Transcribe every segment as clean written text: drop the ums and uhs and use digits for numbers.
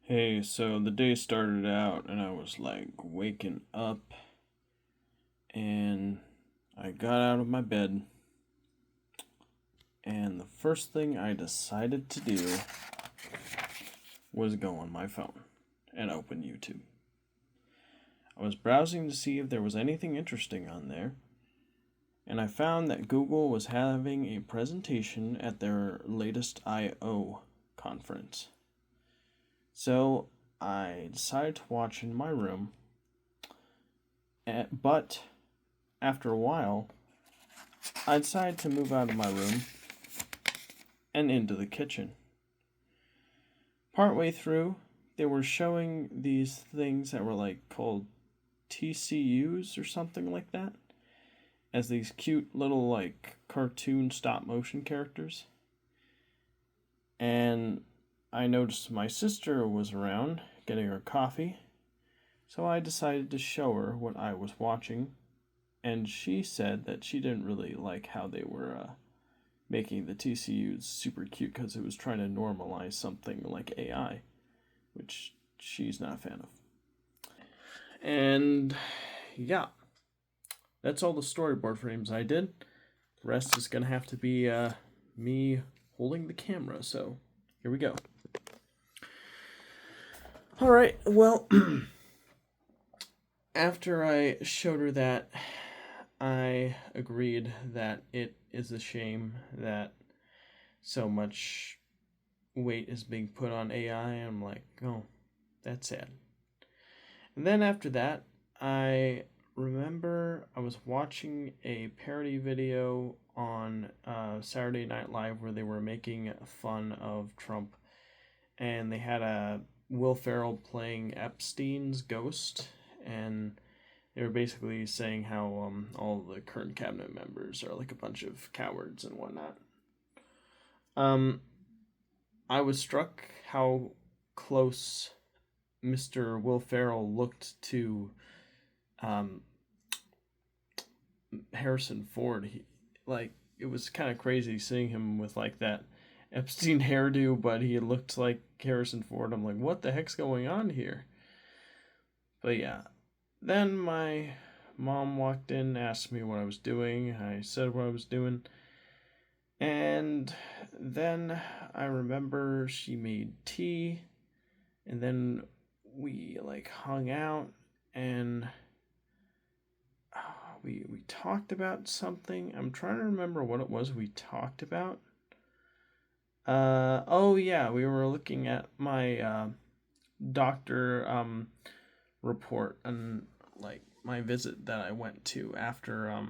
Hey, so the day started out and I was like waking up and I got out of my bed and the first thing I decided to do was go on my phone and open YouTube. I was browsing to see if there was anything interesting on there, and I found that Google was having a presentation at their latest I/O conference. So I decided to watch in my room, but after a while, I decided to move out of my room and into the kitchen. Partway through, they were showing these things that were like called TCUs or something like that, as these cute little like cartoon stop motion characters. And I noticed my sister was around getting her coffee, so I decided to show her what I was watching, and she said that she didn't really like how they were making the TCUs super cute because it was trying to normalize something like AI, which she's not a fan of. And yeah, that's all the storyboard frames I did. The rest is gonna have to be me holding the camera. So here we go. All right. Well, after I showed her that, I agreed that it is a shame that so much weight is being put on AI. I'm like, oh, that's sad. And then after that, I remember I was watching a parody video on Saturday Night Live where they were making fun of Trump, and they had a Will Ferrell playing Epstein's ghost, and they were basically saying how all the current cabinet members are like a bunch of cowards and whatnot. Um, I was struck how close Mr. Will Ferrell looked to um, Harrison Ford. It was kind of crazy seeing him with like that Epstein hairdo, but he looked like Harrison Ford. I'm like, what the heck's going on here? But yeah, then my mom walked in, asked me what I was doing. I said what I was doing. And then I remember she made tea, and then we like hung out and we talked about something. I'm trying to remember what it was we talked about. Oh yeah, we were looking at my doctor report and like my visit that I went to after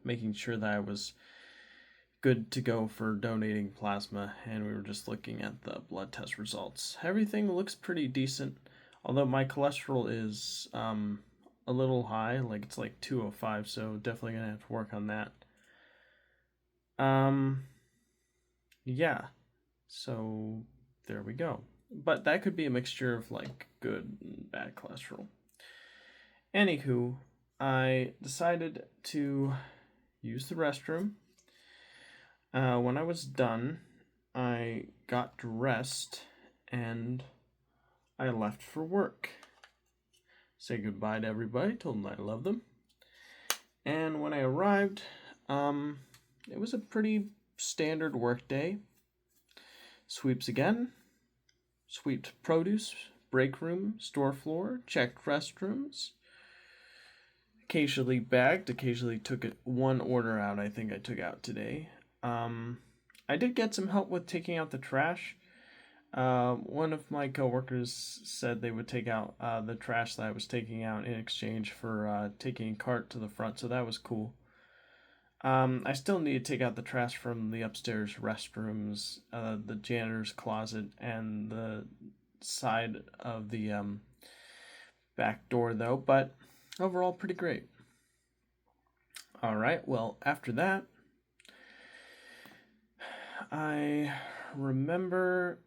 making sure that I was good to go for donating plasma, and we were just looking at the blood test results. Everything looks pretty decent, although my cholesterol is a little high, like it's like 205, so definitely gonna have to work on that. Um, yeah, so there we go. But that could be a mixture of like good and bad cholesterol. Anywho, I decided to use the restroom. When I was done, I got dressed and I left for work. Say goodbye to everybody, told them I love them. And when I arrived, it was a pretty standard work day. Sweeps again, sweeped produce, break room, store floor, checked restrooms. Occasionally bagged, occasionally took one order out. I think I took out today. I did get some help with taking out the trash. One of my coworkers said they would take out the trash that I was taking out in exchange for taking a cart to the front, so that was cool. I still need to take out the trash from the upstairs restrooms, the janitor's closet, and the side of the back door, though, but overall, pretty great. Alright, well, after that, I remember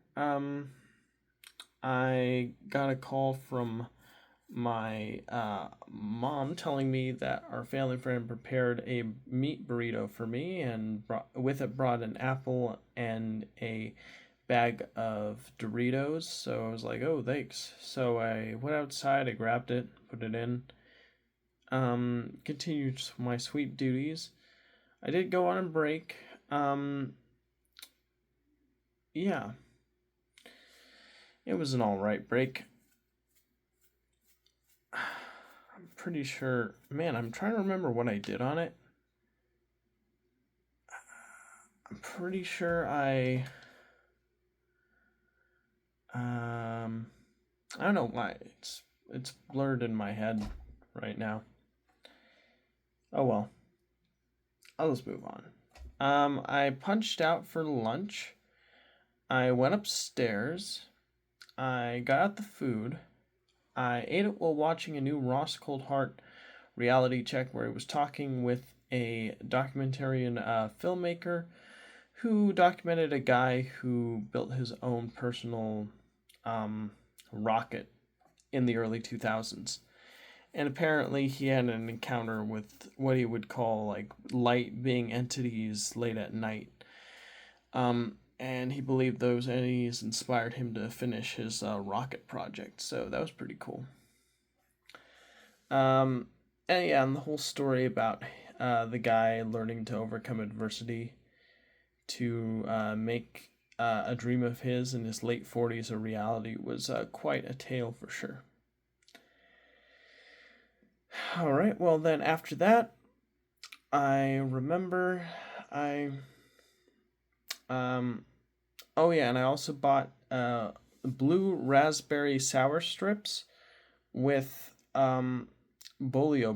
I got a call from my mom telling me that our family friend prepared a meat burrito for me and brought an apple and a bag of Doritos, so I was like, oh, thanks. So I went outside, I grabbed it, put it in, continued my sweet duties. I did go on a break. Yeah, it was an alright break. I'm pretty sure, man, I'm trying to remember what I did on it. I'm pretty sure I don't know why it's blurred in my head right now. Oh well. I'll just move on. I punched out for lunch. I went upstairs. I got out the food. I ate it while watching a new Ross Coldhart reality check where he was talking with a documentarian filmmaker who documented a guy who built his own personal rocket in the early 2000s. And apparently he had an encounter with what he would call like light being entities late at night. And he believed those entities inspired him to finish his rocket project. So that was pretty cool. And yeah, and the whole story about the guy learning to overcome adversity to make a dream of his in his late 40s a reality was quite a tale for sure. All right, well, then after that, I remember oh yeah, and I also bought blue raspberry sour strips with bolio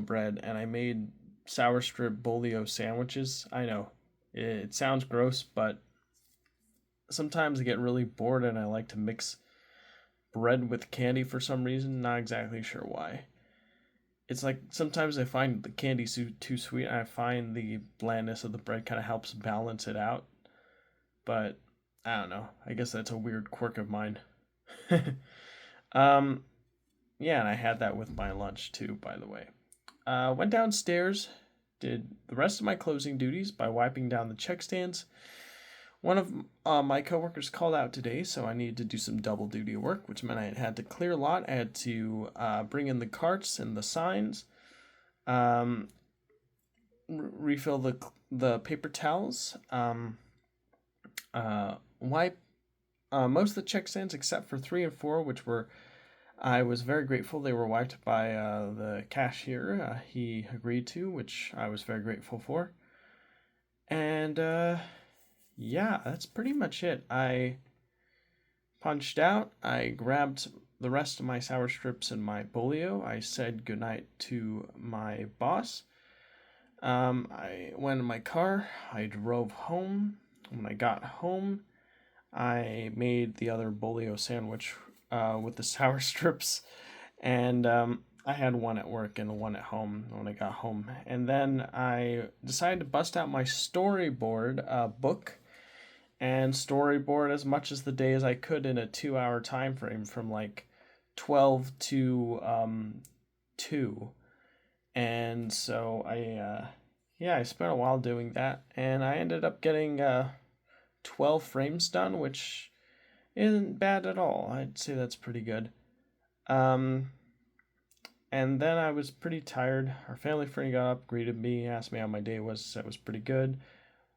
bread, and I made sour strip bolio sandwiches. I know it sounds gross, but sometimes I get really bored and I like to mix bread with candy for some reason. Not exactly sure why. It's like sometimes I find the candy too sweet, and I find the blandness of the bread kind of helps balance it out. But I don't know. I guess that's a weird quirk of mine. um, yeah, and I had that with my lunch too, by the way. Went downstairs, did the rest of my closing duties by wiping down the check stands. One of my coworkers called out today, so I needed to do some double duty work, which meant I had to clear a lot. I had to bring in the carts and the signs, refill the paper towels, wipe most of the check stands except for 3 and 4, which were I was very grateful they were wiped by the cashier. He agreed to, which I was very grateful for. And yeah, that's pretty much it. I punched out. I grabbed the rest of my sour strips and my bolio. I said goodnight to my boss. I went in my car. I drove home. When I got home, I made the other bolio sandwich with the sour strips, and I had one at work and one at home when I got home. And then I decided to bust out my storyboard book and storyboard as much as the day as I could in a 2-hour time frame from like 12 to 2. And so I spent a while doing that, and I ended up getting 12 frames done, which isn't bad at all. I'd say that's pretty good. And then I was pretty tired. Our family friend got up, greeted me, asked me how my day was, said it was pretty good.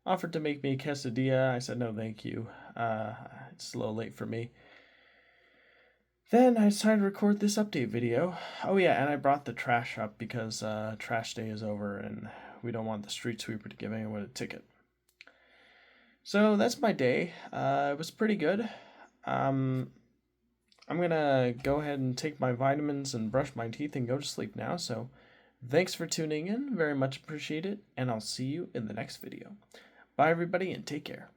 Offered to make me a quesadilla. I said no thank you. It's a little late for me. Then I decided to record this update video. Oh yeah, and I brought the trash up because trash day is over and we don't want the street sweeper to give anyone a ticket. So that's my day. It was pretty good. I'm gonna go ahead and take my vitamins and brush my teeth and go to sleep now. So thanks for tuning in. Very much appreciate it. And I'll see you in the next video. Bye everybody and take care.